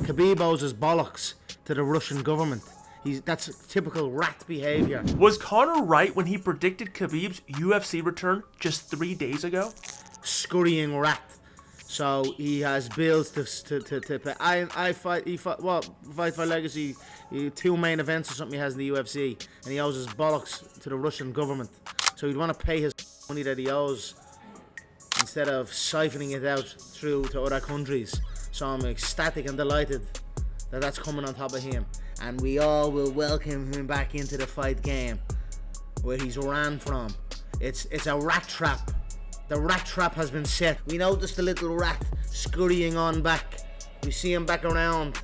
Khabib owes his bollocks to the Russian government. That's typical rat behavior. Was Conor right when he predicted Khabib's UFC return just 3 days ago? Scurrying rat. So he has bills to pay. I fight. He fought what? Fight for Legacy. 2 main events or something he has in the UFC, and he owes his bollocks to the Russian government. So he'd want to pay his money that he owes instead of siphoning it out through to other countries. So I'm ecstatic and delighted that that's coming on top of him, and we all will welcome him back into the fight game where he's ran from. It's a rat trap. The rat trap has been set. We noticed the little rat scurrying on back. We see him back around.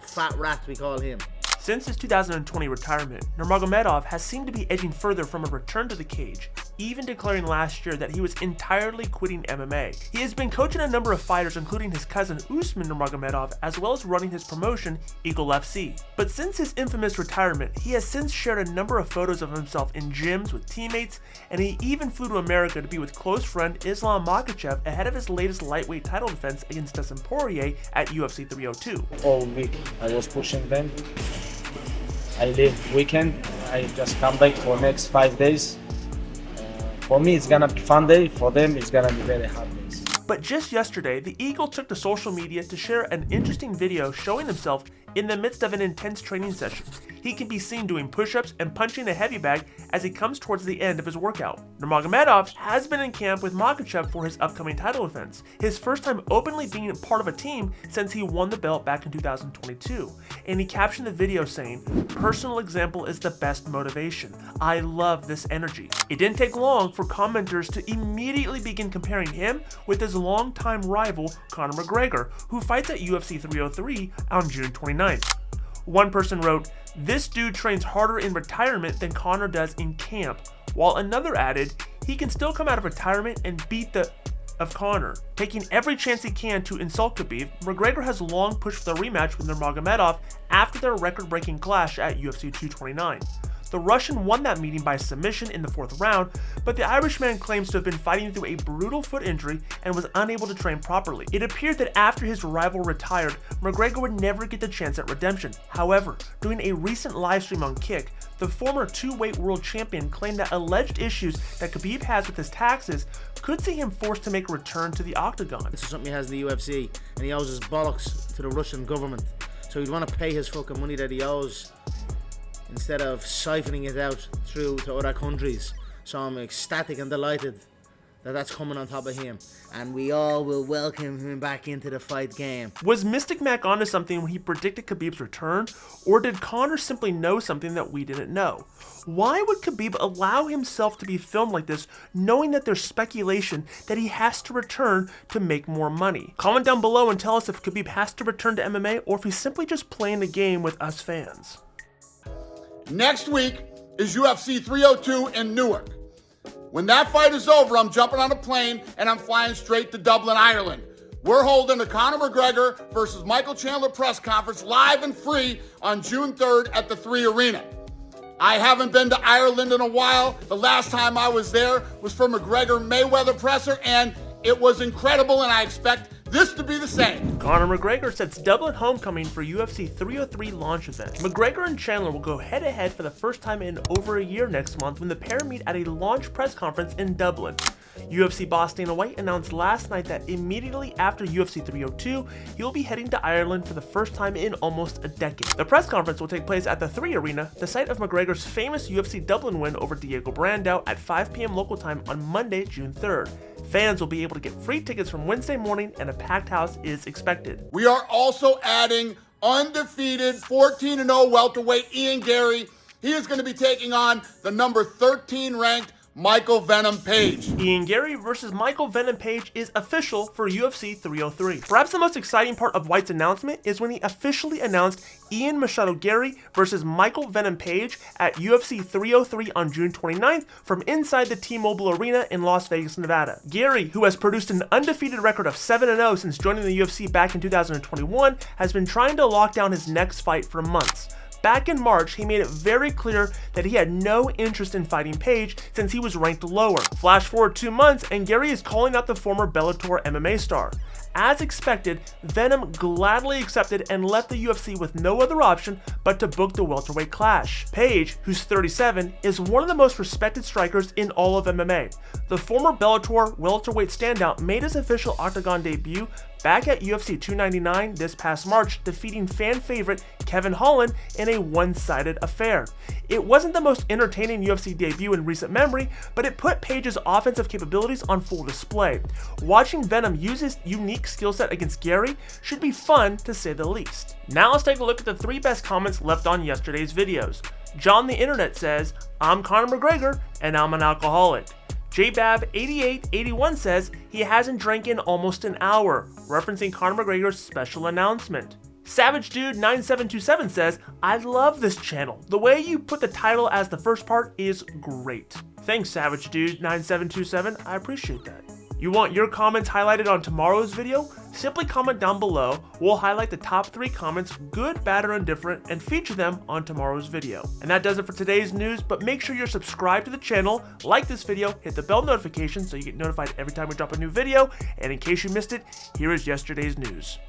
Fat rat, we call him. Since his 2020 retirement, Nurmagomedov has seemed to be edging further from a return to the cage, even declaring last year that he was entirely quitting MMA. He has been coaching a number of fighters, including his cousin Usman Nurmagomedov, as well as running his promotion, Eagle FC. But since his infamous retirement, he has since shared a number of photos of himself in gyms with teammates, and he even flew to America to be with close friend Islam Makhachev ahead of his latest lightweight title defense against Dustin Poirier at UFC 302. All week I was pushing them. I live weekend. I just come back for next 5 days. For me, it's gonna be fun day. For them, it's gonna be very hard days. But just yesterday, the Eagle took to social media to share an interesting video showing himself in the midst of an intense training session. He can be seen doing push-ups and punching a heavy bag as he comes towards the end of his workout. Nurmagomedov has been in camp with Makhachev for his upcoming title defense, his first time openly being part of a team since he won the belt back in 2022. And he captioned the video saying, "Personal example is the best motivation. I love this energy." It didn't take long for commenters to immediately begin comparing him with his longtime rival Conor Mcgregor, who fights at UFC 303 on June 29th. One person wrote, "This dude trains harder in retirement than Conor does in camp," while another added, "He can still come out of retirement and beat the of Conor." Taking every chance he can to insult Khabib, McGregor has long pushed for the rematch with Nurmagomedov after their record-breaking clash at UFC 229. The Russian won that meeting by submission in the 4th round, but the Irishman claims to have been fighting through a brutal foot injury and was unable to train properly. It appeared that after his rival retired, McGregor would never get the chance at redemption. However, during a recent livestream on Kick, the former 2-weight world champion claimed that alleged issues that Khabib has with his taxes could see him forced to make a return to the octagon. This is something he has in the UFC, and he owes his bollocks to the Russian government. So he'd want to pay his fucking money that he owes instead of siphoning it out through to other countries. So I'm ecstatic and delighted that that's coming on top of him, and we all will welcome him back into the fight game. Was Mystic Mac onto something when he predicted Khabib's return, or did Conor simply know something that we didn't know? Why would Khabib allow himself to be filmed like this, knowing that there's speculation that he has to return to make more money? Comment down below and tell us if Khabib has to return to MMA, or if he's simply just playing the game with us fans. Next week is UFC 302 in Newark. When that fight is over, I'm jumping on a plane and I'm flying straight to Dublin, Ireland. We're holding the Conor McGregor versus Michael Chandler press conference live and free on June 3rd at the 3 Arena. I haven't been to Ireland in a while. The last time I was there was for McGregor Mayweather presser, and it was incredible, and I expect this to be the same. Conor McGregor sets Dublin homecoming for UFC 303 launch event. McGregor and Chandler will go head-to-head for the first time in over a year next month when the pair meet at a launch press conference in Dublin. UFC boss Dana White announced last night that immediately after UFC 302, he'll be heading to Ireland for the first time in almost a decade. The press conference will take place at the 3 Arena, the site of McGregor's famous UFC Dublin win over Diego Brandao at 5 p.m. local time on Monday, June 3rd. Fans will be able to get free tickets from Wednesday morning, and a packed house is expected. We are also adding undefeated 14-0 welterweight Ian Garry. He is going to be taking on the number 13 ranked Michael Venom Page. Ian Garry versus Michael Venom Page is official for UFC 303. Perhaps the most exciting part of White's announcement is when he officially announced Ian Machado Garry versus Michael Venom Page at UFC 303 on June 29th from inside the T-Mobile Arena in Las Vegas, Nevada. Garry, who has produced an undefeated record of 7-0 since joining the UFC back in 2021, has been trying to lock down his next fight for months. Back in March, he made it very clear that he had no interest in fighting Page since he was ranked lower. Flash forward 2 months, and Garry is calling out the former Bellator MMA star. As expected, Venom gladly accepted and left the UFC with no other option but to book the welterweight clash. Page, who's 37, is one of the most respected strikers in all of MMA. The former Bellator welterweight standout made his official octagon debut back at UFC 299 this past March, defeating fan favorite Kevin Holland in a one-sided affair. It wasn't the most entertaining UFC debut in recent memory, but it put Page's offensive capabilities on full display. Watching Venom use his unique skill set against Garry should be fun to say the least. Now let's take a look at the 3 best comments left on yesterday's videos. John the Internet says, "I'm Conor McGregor and I'm an alcoholic." JBab8881 says he hasn't drank in almost an hour, referencing Conor McGregor's special announcement. Savage Dude 9727 says, "I love this channel. The way you put the title as the first part is great." Thanks, Savage Dude 9727. I appreciate that. You want your comments highlighted on tomorrow's video? Simply comment down below. We'll highlight the top 3 comments, good, bad, or indifferent, and feature them on tomorrow's video. And that does it for today's news, but make sure you're subscribed to the channel, like this video, hit the bell notification so you get notified every time we drop a new video, and in case you missed it, here is yesterday's news.